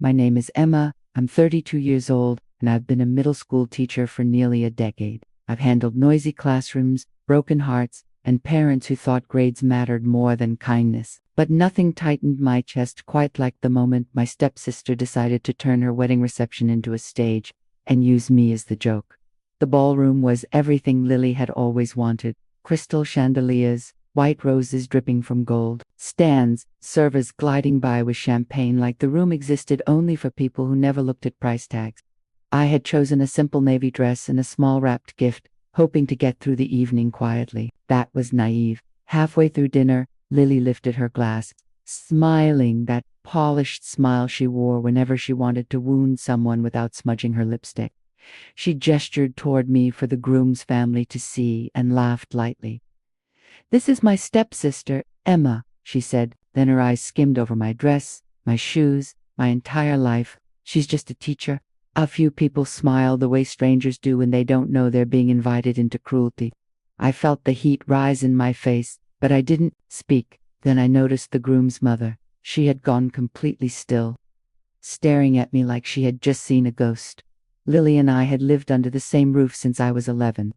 My name is Emma. I'm 32 years old, and I've been a middle school teacher for nearly a decade. I've handled noisy classrooms, broken hearts, and parents who thought grades mattered more than kindness. But nothing tightened my chest quite like the moment my stepsister decided to turn her wedding reception into a stage and use me as the joke. The ballroom was everything Lily had always wanted: crystal chandeliers, white roses dripping from gold, stands, servers gliding by with champagne like the room existed only for people who never looked at price tags. I had chosen a simple navy dress and a small wrapped gift, hoping to get through the evening quietly. That was naive. Halfway through dinner, Lily lifted her glass, smiling, that polished smile she wore whenever she wanted to wound someone without smudging her lipstick. She gestured toward me for the groom's family to see and laughed lightly. "This is my stepsister, Emma," she said. Then her eyes skimmed over my dress, my shoes, my entire life. "She's just a teacher." A few people smiled the way strangers do when they don't know they're being invited into cruelty. I felt the heat rise in my face, but I didn't speak. Then I noticed the groom's mother. She had gone completely still, staring at me like she had just seen a ghost. Lily and I had lived under the same roof since I was 11.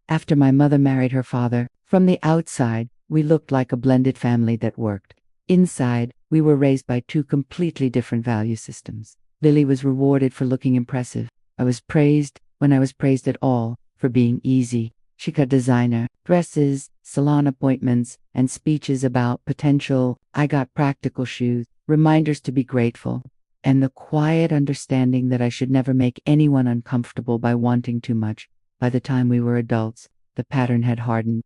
After my mother married her father, from the outside, we looked like a blended family that worked. Inside, we were raised by two completely different value systems. Lily was rewarded for looking impressive. I was praised, when I was praised at all, for being easy. She got designer dresses, salon appointments, and speeches about potential. I got practical shoes, reminders to be grateful, and the quiet understanding that I should never make anyone uncomfortable by wanting too much. By the time we were adults, the pattern had hardened.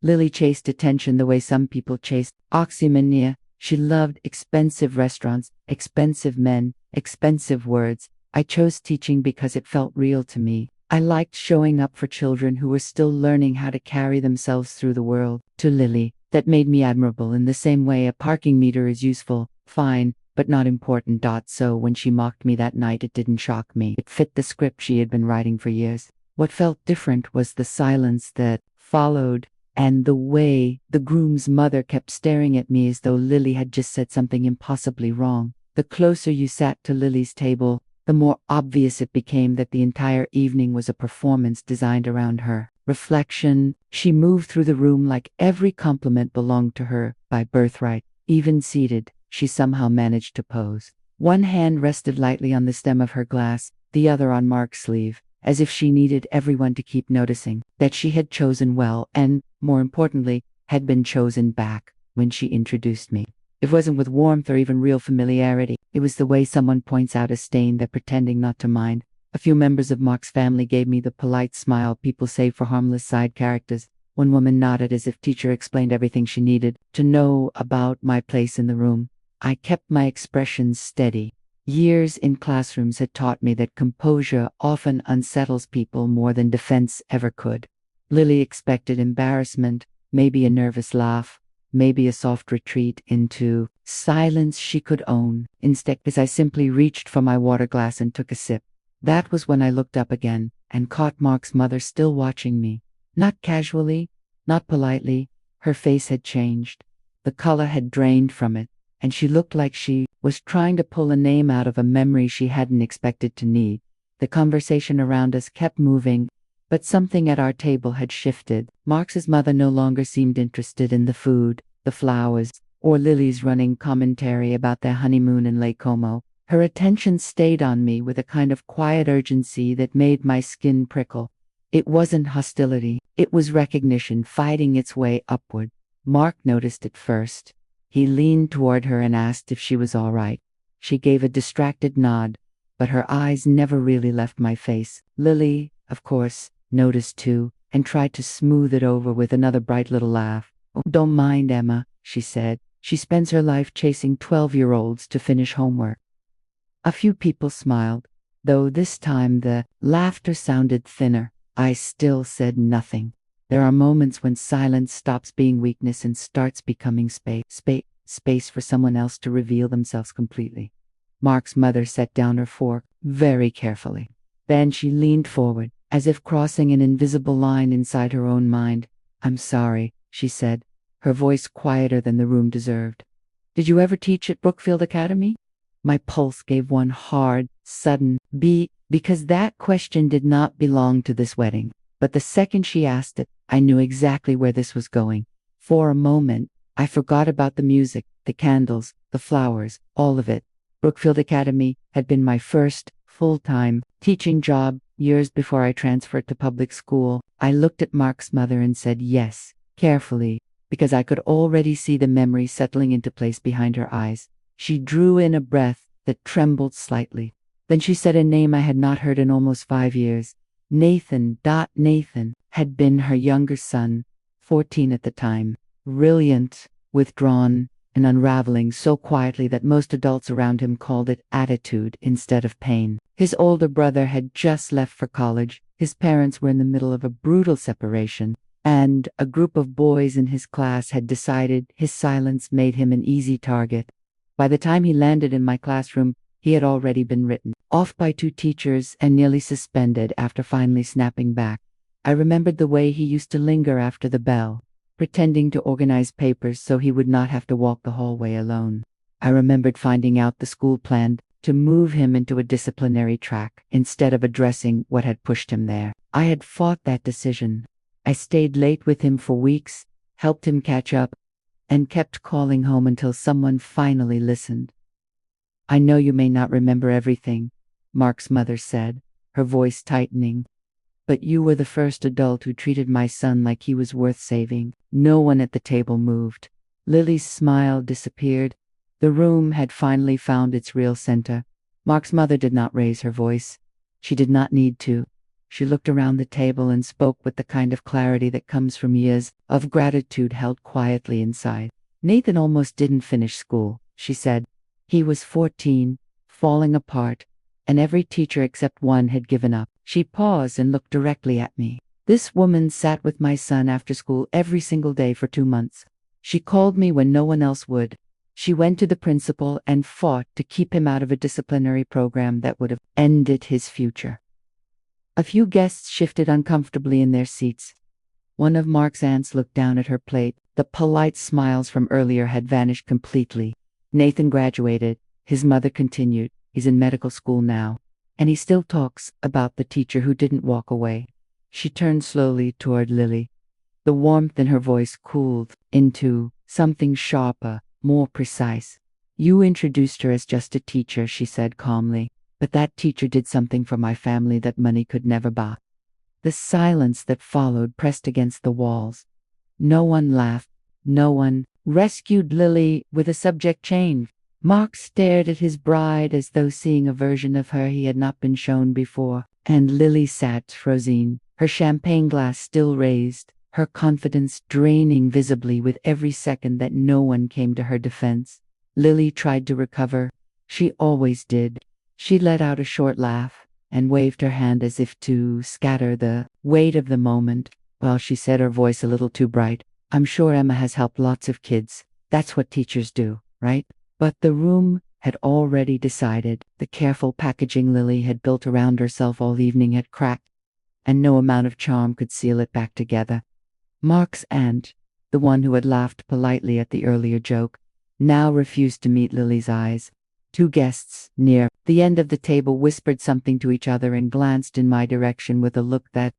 Lily chased attention the way some people chased oxymania. She loved expensive restaurants, expensive men, expensive words. I chose teaching because it felt real to me. I liked showing up for children who were still learning how to carry themselves through the world. To Lily, that made me admirable in the same way a parking meter is useful, fine, but not important. So when she mocked me that night, it didn't shock me. It fit the script she had been writing for years. What felt different was the silence that followed, and the way the groom's mother kept staring at me as though Lily had just said something impossibly wrong. The closer you sat to Lily's table, the more obvious it became that the entire evening was a performance designed around her. Reflection. She moved through the room like every compliment belonged to her by birthright. Even seated, she somehow managed to pose. One hand rested lightly on the stem of her glass, the other on Mark's sleeve, as if she needed everyone to keep noticing that she had chosen well and, more importantly, had been chosen back when she introduced me. It wasn't with warmth or even real familiarity. It was the way someone points out a stain they're pretending not to mind. A few members of Mark's family gave me the polite smile people save for harmless side characters. One woman nodded as if teacher explained everything she needed to know about my place in the room. I kept my expressions steady. Years in classrooms had taught me that composure often unsettles people more than defense ever could. Lily expected embarrassment, maybe a nervous laugh, maybe a soft retreat into silence she could own. Instead, as I simply reached for my water glass and took a sip, that was when I looked up again and caught Mark's mother still watching me. Not casually, not politely. Her face had changed. The color had drained from it, and she looked like she was trying to pull a name out of a memory she hadn't expected to need. The conversation around us kept moving, but something at our table had shifted. Mark's mother no longer seemed interested in the food, the flowers, or Lily's running commentary about their honeymoon in Lake Como. Her attention stayed on me with a kind of quiet urgency that made my skin prickle. It wasn't hostility, it was recognition fighting its way upward. Mark noticed it first. He leaned toward her and asked if she was all right. She gave a distracted nod, but her eyes never really left my face. Lily, of course, noticed too, and tried to smooth it over with another bright little laugh. "Oh, don't mind Emma," she said. "She spends her life chasing 12-year-olds to finish homework." A few people smiled, though this time the laughter sounded thinner. I still said nothing. There are moments when silence stops being weakness and starts becoming space for someone else to reveal themselves completely. Mark's mother set down her fork very carefully. Then she leaned forward, as if crossing an invisible line inside her own mind. "I'm sorry," she said, her voice quieter than the room deserved. "Did you ever teach at Brookfield Academy?" My pulse gave one hard, sudden beat, because that question did not belong to this wedding. But the second she asked it, I knew exactly where this was going. For a moment, I forgot about the music, the candles, the flowers, all of it. Brookfield Academy had been my first full-time teaching job years before I transferred to public school. I looked at Mark's mother and said yes, carefully, because I could already see the memory settling into place behind her eyes. She drew in a breath that trembled slightly. Then she said a name I had not heard in almost 5 years. Nathan. Nathan had been her younger son, 14 at the time. Brilliant, withdrawn, and unraveling so quietly that most adults around him called it attitude instead of pain. His older brother had just left for college. His parents were in the middle of a brutal separation, and a group of boys in his class had decided his silence made him an easy target. By the time he landed in my classroom, he had already been written off by 2 teachers and nearly suspended after finally snapping back. I remembered the way he used to linger after the bell, pretending to organize papers so he would not have to walk the hallway alone. I remembered finding out the school planned to move him into a disciplinary track instead of addressing what had pushed him there. I had fought that decision. I stayed late with him for weeks, helped him catch up, and kept calling home until someone finally listened. I know you may not remember everything, Mark's mother said, her voice tightening, but you were the first adult who treated my son like he was worth saving. No one at the table moved. Lily's smile disappeared. The room had finally found its real center. Mark's mother did not raise her voice. She did not need to. She looked around the table and spoke with the kind of clarity that comes from years of gratitude held quietly inside. Nathan almost didn't finish school, she said. He was 14, falling apart, and every teacher except one had given up. She paused and looked directly at me. This woman sat with my son after school every single day for 2 months. She called me when no one else would. She went to the principal and fought to keep him out of a disciplinary program that would have ended his future. A few guests shifted uncomfortably in their seats. One of Mark's aunts looked down at her plate. The polite smiles from earlier had vanished completely. Nathan graduated. His mother continued. He's in medical school now, and he still talks about the teacher who didn't walk away. She turned slowly toward Lily. The warmth in her voice cooled into something sharper, more precise. You introduced her as just a teacher, she said calmly, but that teacher did something for my family that money could never buy. The silence that followed pressed against the walls. No one laughed. No one rescued Lily with a subject change. Mark stared at his bride as though seeing a version of her he had not been shown before, and Lily sat frozen, her champagne glass still raised, her confidence draining visibly with every second that no one came to her defense. Lily tried to recover. She always did. She let out a short laugh and waved her hand as if to scatter the weight of the moment. Well, she said, her voice a little too bright, I'm sure Emma has helped lots of kids. That's what teachers do, right? But the room had already decided. The careful packaging Lily had built around herself all evening had cracked, and no amount of charm could seal it back together. Mark's aunt, the one who had laughed politely at the earlier joke, now refused to meet Lily's eyes. 2 guests near the end of the table whispered something to each other and glanced in my direction with a look that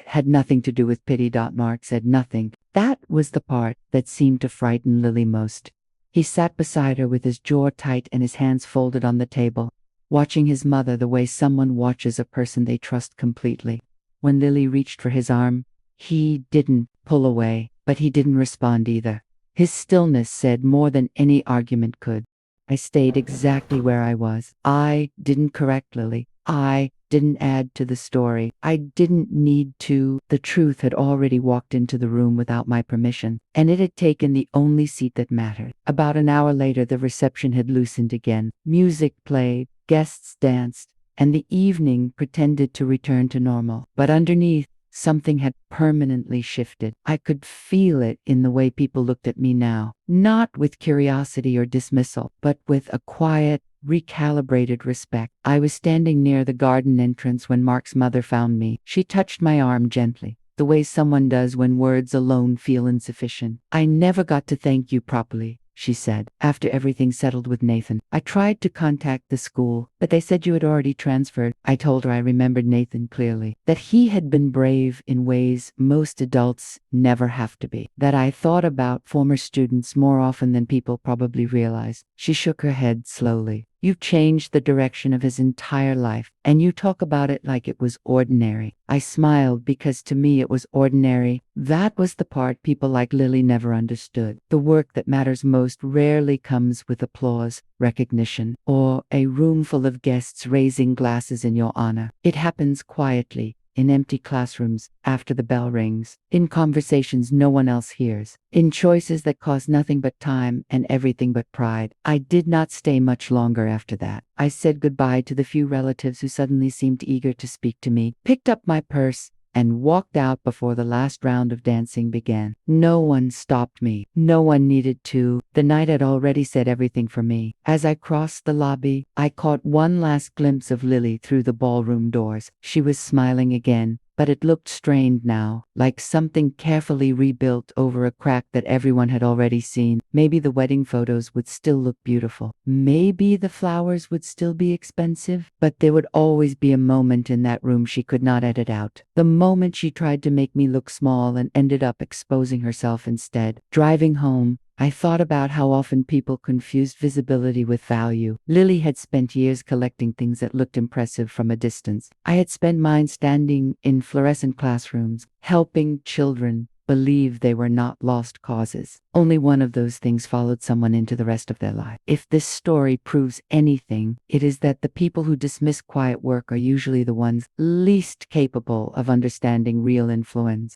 had nothing to do with pity. Mark said nothing. That was the part that seemed to frighten Lily most. He sat beside her with his jaw tight and his hands folded on the table, watching his mother the way someone watches a person they trust completely. When Lily reached for his arm, he didn't pull away, but he didn't respond either. His stillness said more than any argument could. I stayed exactly where I was. I didn't correct Lily. I didn't add to the story. I didn't need to. The truth had already walked into the room without my permission, and it had taken the only seat that mattered. About an hour later, the reception had loosened again. Music played, guests danced, and the evening pretended to return to normal. But underneath, something had permanently shifted. I could feel it in the way people looked at me now, not with curiosity or dismissal, but with a quiet, recalibrated respect. I was standing near the garden entrance when Mark's mother found me. She touched my arm gently, the way someone does when words alone feel insufficient. I never got to thank you properly, she said, after everything settled with Nathan. I tried to contact the school, but they said you had already transferred. I told her I remembered Nathan clearly, that he had been brave in ways most adults never have to be, that I thought about former students more often than people probably realize. She shook her head slowly. You've changed the direction of his entire life, and you talk about it like it was ordinary. I smiled because to me it was ordinary. That was the part people like Lily never understood. The work that matters most rarely comes with applause, recognition, or a room full of guests raising glasses in your honor. It happens quietly, in empty classrooms, after the bell rings, in conversations no one else hears, in choices that cost nothing but time and everything but pride. I did not stay much longer after that. I said goodbye to the few relatives who suddenly seemed eager to speak to me, picked up my purse, and walked out before the last round of dancing began. No one stopped me. No one needed to. The night had already said everything for me. As I crossed the lobby, I caught one last glimpse of Lily through the ballroom doors. She was smiling again, but it looked strained now, like something carefully rebuilt over a crack that everyone had already seen. Maybe the wedding photos would still look beautiful. Maybe the flowers would still be expensive, but there would always be a moment in that room she could not edit out. The moment she tried to make me look small and ended up exposing herself instead. Driving home, I thought about how often people confused visibility with value. Lily had spent years collecting things that looked impressive from a distance. I had spent mine standing in fluorescent classrooms, helping children believe they were not lost causes. Only one of those things followed someone into the rest of their life. If this story proves anything, it is that the people who dismiss quiet work are usually the ones least capable of understanding real influence.